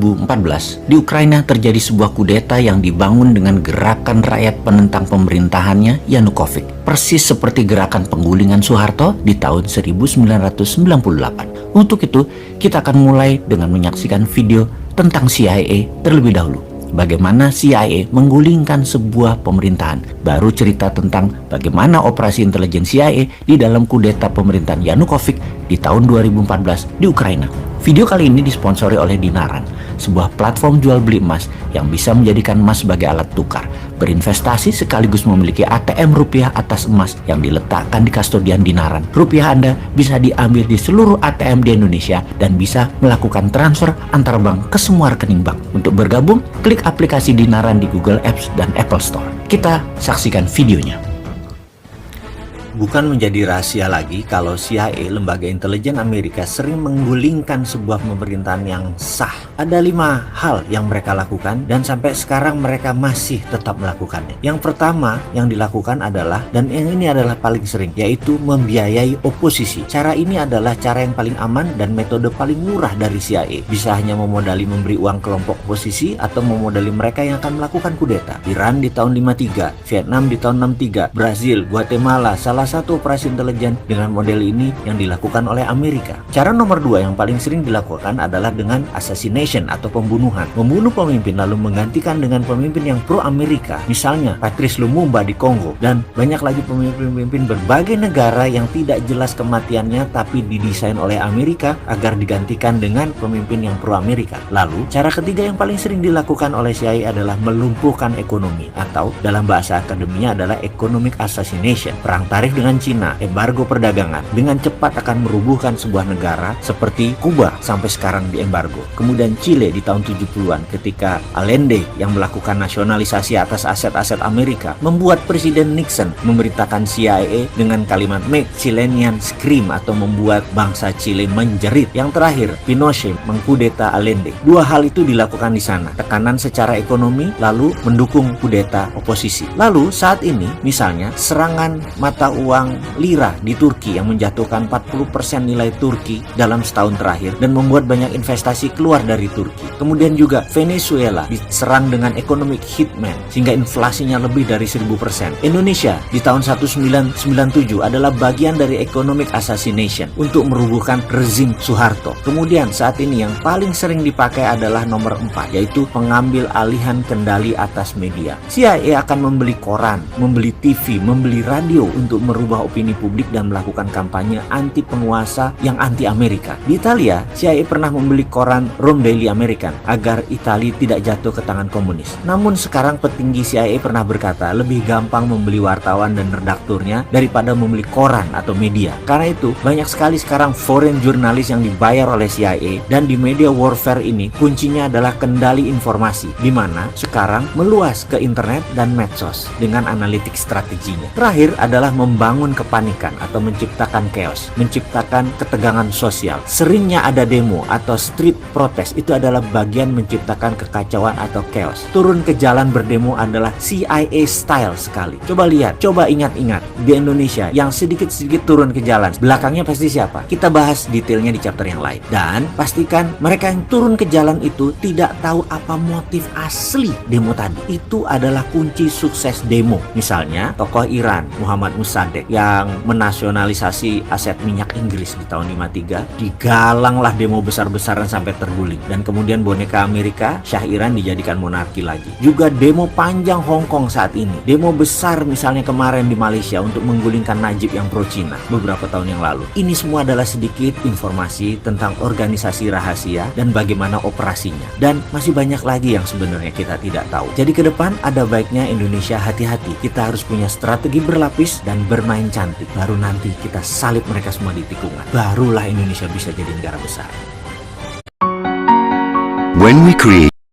2014, di Ukraina terjadi sebuah kudeta yang dibangun dengan gerakan rakyat penentang pemerintahannya Yanukovych, persis seperti gerakan penggulingan Soeharto di tahun 1998. Untuk itu, kita akan mulai dengan menyaksikan video tentang CIA terlebih dahulu. Bagaimana CIA menggulingkan sebuah pemerintahan. Baru cerita tentang bagaimana operasi intelijen CIA di dalam kudeta pemerintahan Yanukovych di tahun 2014 di Ukraina. Video kali ini disponsori oleh Dinaran, sebuah platform jual beli emas yang bisa menjadikan emas sebagai alat tukar, berinvestasi sekaligus memiliki ATM rupiah atas emas yang diletakkan di kustodian Dinaran. Rupiah Anda bisa diambil di seluruh ATM di Indonesia dan bisa melakukan transfer antar bank ke semua rekening bank. Untuk bergabung, klik aplikasi Dinaran di Google Apps dan Apple Store. Kita saksikan videonya. Bukan menjadi rahasia lagi kalau CIA, lembaga intelijen Amerika, sering menggulingkan sebuah pemerintahan yang sah. Ada 5 hal yang mereka lakukan dan sampai sekarang mereka masih tetap melakukannya. Yang pertama yang dilakukan adalah, dan yang ini adalah paling sering, yaitu membiayai oposisi. Cara ini adalah cara yang paling aman dan metode paling murah dari CIA. Bisa hanya memodali memberi uang kelompok oposisi atau memodali mereka yang akan melakukan kudeta. Iran di tahun 53, Vietnam di tahun 63, Brazil, Guatemala, salah satu operasi intelijen dengan model ini yang dilakukan oleh Amerika. Cara nomor 2 yang paling sering dilakukan adalah dengan assassination atau pembunuhan. Membunuh pemimpin lalu menggantikan dengan pemimpin yang pro-Amerika. Misalnya Patrice Lumumba di Kongo, dan banyak lagi pemimpin-pemimpin berbagai negara yang tidak jelas kematiannya tapi didesain oleh Amerika agar digantikan dengan pemimpin yang pro-Amerika. Lalu, cara ketiga yang paling sering dilakukan oleh CIA adalah melumpuhkan ekonomi, atau dalam bahasa akademinya adalah economic assassination. Perang tarif dengan Cina, embargo perdagangan, dengan cepat akan merubuhkan sebuah negara seperti Kuba sampai sekarang di embargo. Kemudian Chile di tahun 70-an ketika Allende yang melakukan nasionalisasi atas aset-aset Amerika, membuat Presiden Nixon memerintahkan CIA dengan kalimat "Make Chilean Scream" atau membuat bangsa Chile menjerit. Yang terakhir, Pinochet mengkudeta Allende. 2 hal itu dilakukan di sana. Tekanan secara ekonomi lalu mendukung kudeta oposisi. Lalu saat ini misalnya serangan mata uang lira di Turki yang menjatuhkan 40% nilai Turki dalam setahun terakhir dan membuat banyak investasi keluar dari Turki. Kemudian juga Venezuela diserang dengan economic hitman sehingga inflasinya lebih dari 1000%. Indonesia di tahun 1997 adalah bagian dari economic assassination untuk merubuhkan rezim Soeharto. Kemudian saat ini yang paling sering dipakai adalah nomor 4, yaitu pengambil alihan kendali atas media. CIA akan membeli koran, membeli TV, membeli radio untuk merubah opini publik dan melakukan kampanye anti penguasa yang anti Amerika. Di Italia, CIA pernah membeli koran Rome Daily American agar Italia tidak jatuh ke tangan komunis. Namun sekarang petinggi CIA pernah berkata lebih gampang membeli wartawan dan redakturnya daripada membeli koran atau media. Karena itu, banyak sekali sekarang foreign jurnalis yang dibayar oleh CIA, dan di media warfare ini kuncinya adalah kendali informasi, di mana sekarang meluas ke internet dan medsos dengan analitik strateginya. Terakhir adalah membangun kepanikan atau menciptakan chaos, menciptakan ketegangan sosial. Seringnya ada demo atau street protest, itu adalah bagian menciptakan kekacauan atau chaos. Turun ke jalan berdemo adalah CIA style sekali. Coba lihat, coba ingat-ingat di Indonesia yang sedikit-sedikit turun ke jalan, belakangnya pasti siapa? Kita bahas detailnya di chapter yang lain. Dan pastikan mereka yang turun ke jalan itu tidak tahu apa motif asli demo tadi. Itu adalah kunci sukses demo. Misalnya tokoh Iran Muhammad Mossadegh yang menasionalisasi aset minyak Inggris di tahun 53, digalanglah demo besar-besaran sampai terguling. Dan kemudian boneka Amerika, Shah Iran, dijadikan monarki lagi. Juga demo panjang Hong Kong saat ini. Demo besar misalnya kemarin di Malaysia untuk menggulingkan Najib yang pro Cina beberapa tahun yang lalu. Ini semua adalah sedikit informasi tentang organisasi rahasia dan bagaimana operasinya. Dan masih banyak lagi yang sebenarnya kita tidak tahu. Jadi ke depan ada baiknya Indonesia hati-hati. Kita harus punya strategi berlapis dan bermain cantik. Baru nanti kita salib mereka semua di tikungan. Barulah Indonesia bisa jadi negara besar. When we create